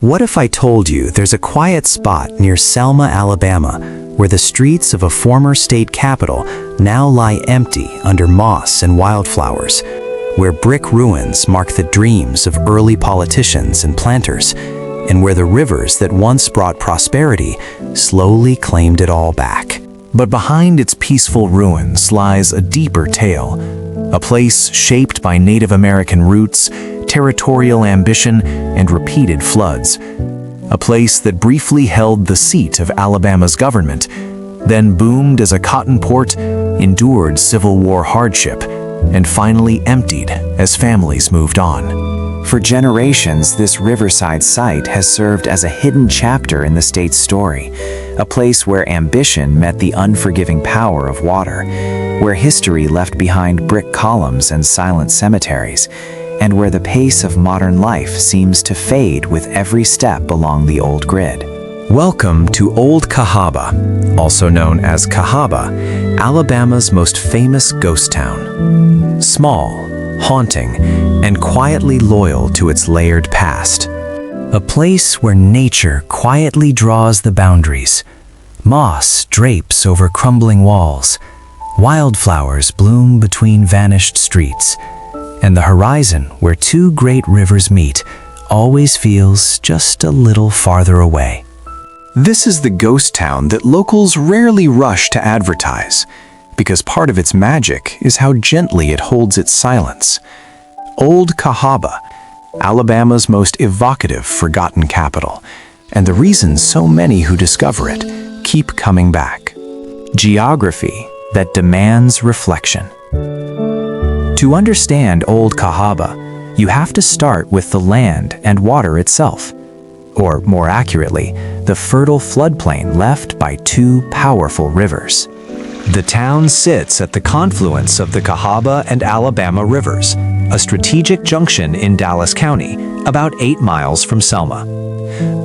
What if I told you there's a quiet spot near Selma, Alabama, where the streets of a former state capital now lie empty under moss and wildflowers, where brick ruins mark the dreams of early politicians and planters, and where the rivers that once brought prosperity slowly claimed it all back? But behind its peaceful ruins lies a deeper tale, a place shaped by Native American roots, territorial ambition, and repeated floods. A place that briefly held the seat of Alabama's government, then boomed as a cotton port, endured Civil War hardship, and finally emptied as families moved on. For generations, this riverside site has served as a hidden chapter in the state's story, a place where ambition met the unforgiving power of water, where history left behind brick columns and silent cemeteries, and where the pace of modern life seems to fade with every step along the old grid. Welcome to Old Cahawba, also known as Cahawba, Alabama's most famous ghost town. Small, haunting, and quietly loyal to its layered past. A place where nature quietly draws the boundaries. Moss drapes over crumbling walls. Wildflowers bloom between vanished streets. And the horizon, where two great rivers meet, always feels just a little farther away. This is the ghost town that locals rarely rush to advertise, because part of its magic is how gently it holds its silence. Old Cahawba, Alabama's most evocative forgotten capital, and the reason so many who discover it keep coming back. Geography that demands reflection. To understand Old Cahawba, you have to start with the land and water itself, or more accurately, the fertile floodplain left by two powerful rivers. The town sits at the confluence of the Cahawba and Alabama rivers, a strategic junction in Dallas County, about 8 miles from Selma.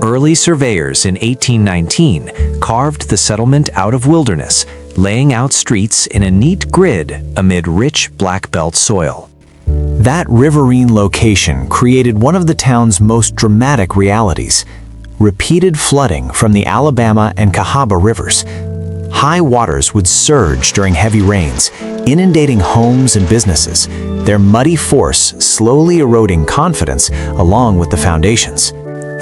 Early surveyors in 1819 carved the settlement out of wilderness, laying out streets in a neat grid amid rich black belt soil. That riverine location created one of the town's most dramatic realities: repeated flooding from the Alabama and Cahawba rivers. High waters would surge during heavy rains, inundating homes and businesses, their muddy force slowly eroding confidence along with the foundations.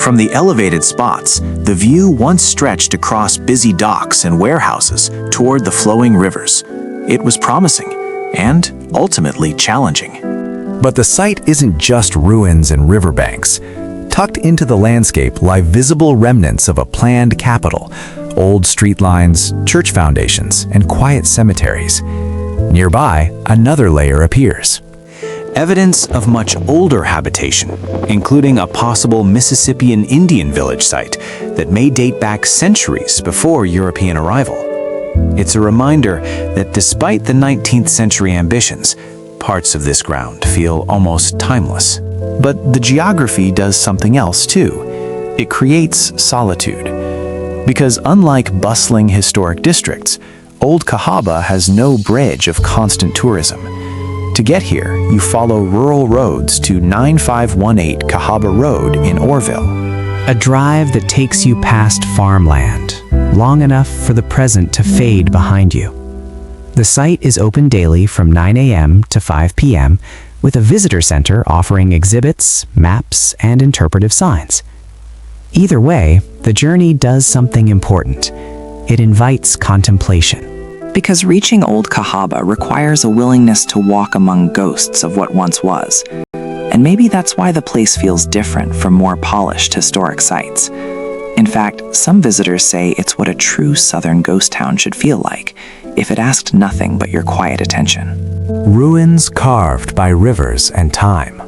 From the elevated spots, the view once stretched across busy docks and warehouses toward the flowing rivers. It was promising and ultimately challenging. But the site isn't just ruins and riverbanks. Tucked into the landscape lie visible remnants of a planned capital, old street lines, church foundations, and quiet cemeteries. Nearby, another layer appears. Evidence of much older habitation, including a possible Mississippian Indian village site that may date back centuries before European arrival. It's a reminder that despite the 19th century ambitions, parts of this ground feel almost timeless. But the geography does something else too. It creates solitude. Because unlike bustling historic districts, Old Cahawba has no bridge of constant tourism. To get here, you follow rural roads to 9518 Cahawba Road in Orville. A drive that takes you past farmland, long enough for the present to fade behind you. The site is open daily from 9 a.m. to 5 p.m., with a visitor center offering exhibits, maps, and interpretive signs. Either way, the journey does something important. It invites contemplation. Because reaching Old Cahawba requires a willingness to walk among ghosts of what once was. And maybe that's why the place feels different from more polished historic sites. In fact, some visitors say it's what a true southern ghost town should feel like, if it asked nothing but your quiet attention. Ruins carved by rivers and time.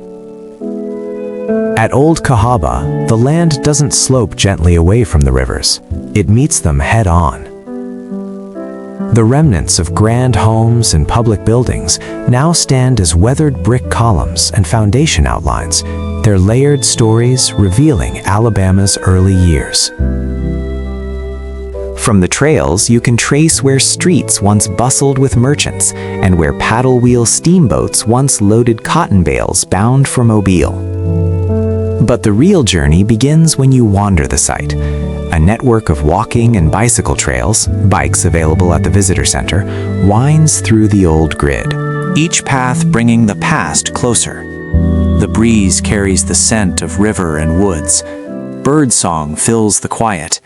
At Old Cahawba, the land doesn't slope gently away from the rivers. It meets them head-on. The remnants of grand homes and public buildings now stand as weathered brick columns and foundation outlines, their layered stories revealing Alabama's early years. From the trails, you can trace where streets once bustled with merchants and where paddle wheel steamboats once loaded cotton bales bound for Mobile. But the real journey begins when you wander the site. A network of walking and bicycle trails, bikes available at the visitor center, winds through the old grid, each path bringing the past closer. The breeze carries the scent of river and woods. Birdsong fills the quiet.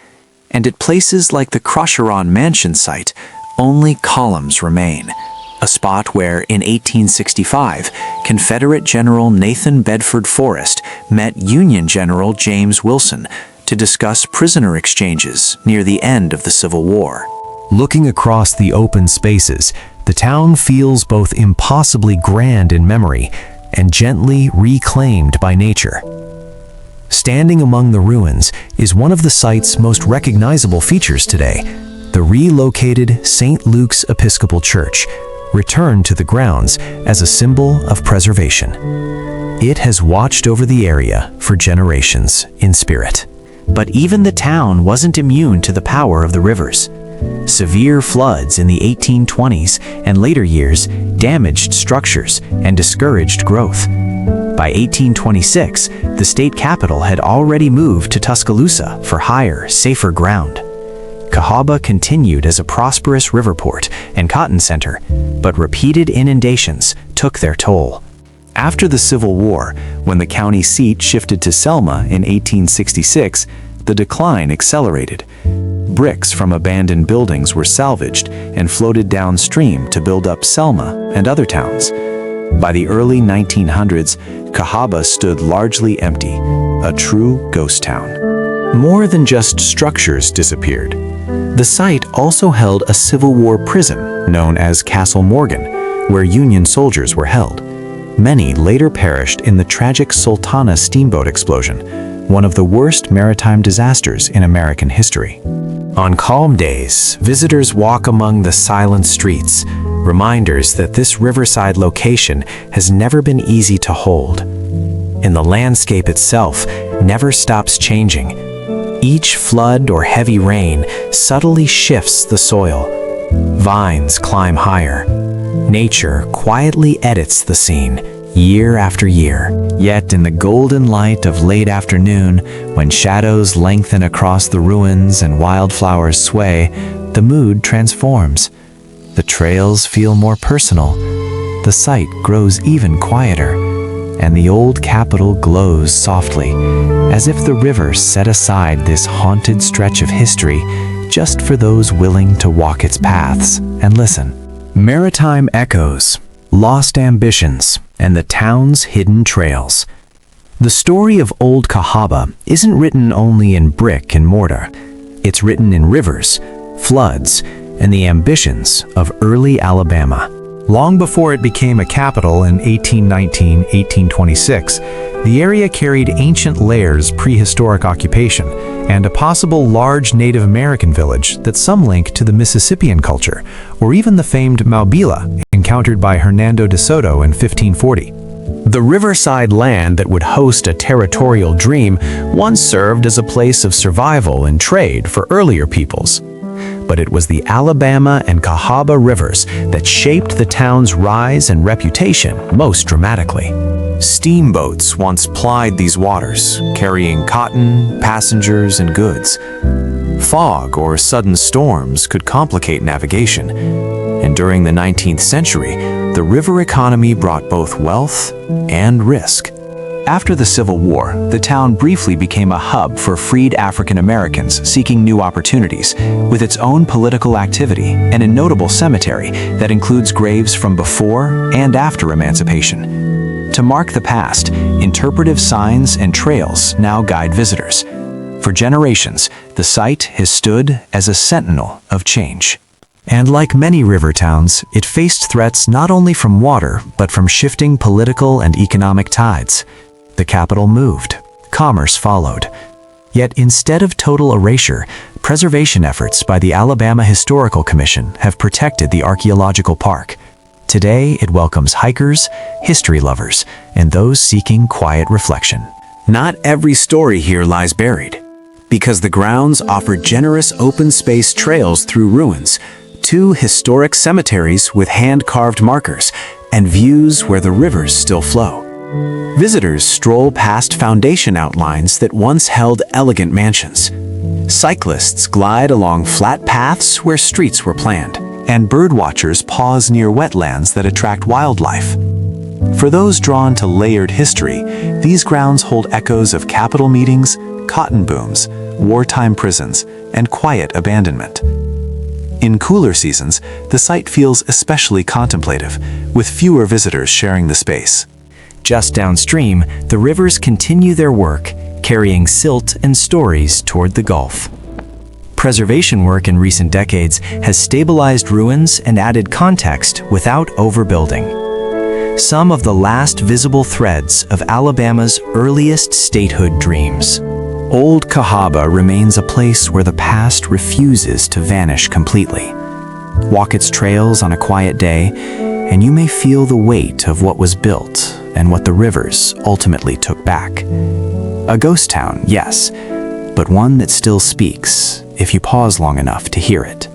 And at places like the Crosheron Mansion site, only columns remain. A spot where, in 1865, Confederate General Nathan Bedford Forrest met Union General James Wilson to discuss prisoner exchanges near the end of the Civil War. Looking across the open spaces, the town feels both impossibly grand in memory and gently reclaimed by nature. Standing among the ruins is one of the site's most recognizable features today, the relocated St. Luke's Episcopal Church, returned to the grounds as a symbol of preservation. It has watched over the area for generations in spirit. But even the town wasn't immune to the power of the rivers. Severe floods in the 1820s and later years damaged structures and discouraged growth. By 1826, the state capital had already moved to Tuscaloosa for higher, safer ground. Cahawba continued as a prosperous river port and cotton center, but repeated inundations took their toll. After the Civil War, when the county seat shifted to Selma in 1866, the decline accelerated. Bricks from abandoned buildings were salvaged and floated downstream to build up Selma and other towns. By the early 1900s, Cahawba stood largely empty, a true ghost town. More than just structures disappeared. The site also held a Civil War prison known as Castle Morgan, where Union soldiers were held. Many later perished in the tragic Sultana steamboat explosion, one of the worst maritime disasters in American history. On calm days, visitors walk among the silent streets, reminders that this riverside location has never been easy to hold. And the landscape itself never stops changing. Each flood or heavy rain subtly shifts the soil. Vines climb higher. Nature quietly edits the scene, year after year. Yet in the golden light of late afternoon, when shadows lengthen across the ruins and wildflowers sway, the mood transforms. The trails feel more personal. The site grows even quieter, and the old capital glows softly, as if the river set aside this haunted stretch of history just for those willing to walk its paths and listen. Maritime echoes, lost ambitions, and the town's hidden trails. The story of Old Cahawba isn't written only in brick and mortar. It's written in rivers, floods, and the ambitions of early Alabama. Long before it became a capital in 1819-1826, the area carried ancient Lairs' prehistoric occupation and a possible large Native American village that some link to the Mississippian culture, or even the famed Maubila encountered by Hernando de Soto in 1540. The riverside land that would host a territorial dream once served as a place of survival and trade for earlier peoples. But it was the Alabama and Cahawba rivers that shaped the town's rise and reputation most dramatically. Steamboats once plied these waters, carrying cotton, passengers, and goods. Fog or sudden storms could complicate navigation, and during the 19th century, the river economy brought both wealth and risk. After the Civil War, the town briefly became a hub for freed African Americans seeking new opportunities, with its own political activity and a notable cemetery that includes graves from before and after emancipation. To mark the past, interpretive signs and trails now guide visitors. For generations, the site has stood as a sentinel of change. And like many river towns, it faced threats not only from water, but from shifting political and economic tides. The capital moved, commerce followed. Yet instead of total erasure, preservation efforts by the Alabama Historical Commission have protected the archaeological park. Today, it welcomes hikers, history lovers, and those seeking quiet reflection. Not every story here lies buried. Because the grounds offer generous open space trails through ruins, 2 historic cemeteries with hand-carved markers, and views where the rivers still flow. Visitors stroll past foundation outlines that once held elegant mansions. Cyclists glide along flat paths where streets were planned, and birdwatchers pause near wetlands that attract wildlife. For those drawn to layered history, these grounds hold echoes of capital meetings, cotton booms, wartime prisons, and quiet abandonment. In cooler seasons, the site feels especially contemplative, with fewer visitors sharing the space. Just downstream, the rivers continue their work, carrying silt and stories toward the Gulf. Preservation work in recent decades has stabilized ruins and added context without overbuilding. Some of the last visible threads of Alabama's earliest statehood dreams. Old Cahawba remains a place where the past refuses to vanish completely. Walk its trails on a quiet day, and you may feel the weight of what was built and what the rivers ultimately took back. A ghost town, yes, but one that still speaks if you pause long enough to hear it.